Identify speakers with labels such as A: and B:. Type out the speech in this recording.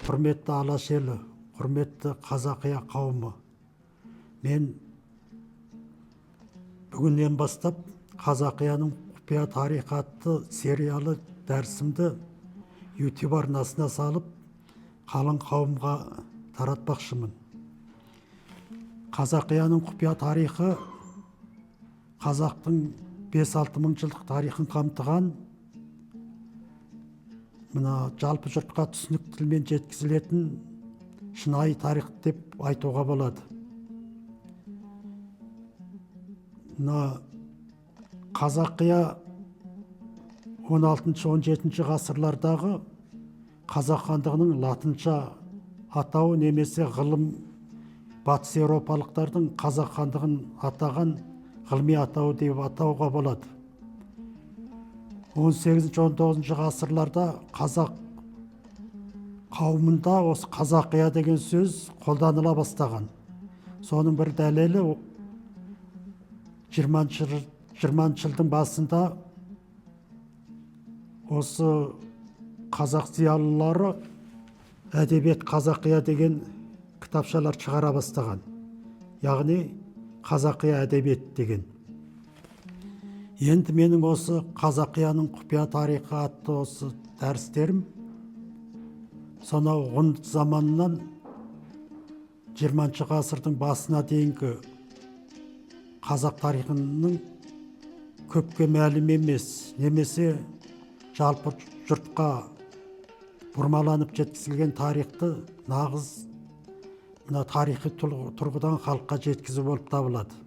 A: Құрметті Алаш елі, құрметті Қазақия қауымы, мен бүгіннен бастап Қазақияның құпия тарихы атты сериялы дәрісімді YouTube арнасына салып, қалың қауымға таратпақшымын. Қазақияның құпия тарихы қазақтың 5-6 мың жылдық тарихын қамтыған, мына жалпы жұртқа түсінік тілмен жеткізілетін шынайы тарих деп айтуға болады. Мына Қазақия 16-17 ғасырлардағы қазақ хандығының латынша атауы немесе ғылым батыс еуропалықтардың қазақ хандығын атаған ғылыми атауы деп атауға болады. 18-19 ғасырларда қазақ қауымында осы Қазақия деген сөз қолданыла бастаған. Соның бір дәлелі 20 жылдың басында осы қазақ зиялылары әдебиет Қазақия деген кітапшалар шығара бастаған. Яғни Қазақия әдебиет деген. Енді менің осы Қазақияның құпия тарихы атты осы дәрістерім сонау ғұн заманынан 20 ғасырдың басына дейінгі қазақ тарихының көпке мәлім емес, немесе жалпы жұртқа бұрмаланып жеткізілген тарихты нағыз тарихи тұрғыдан халыққа жеткізу болып табылады.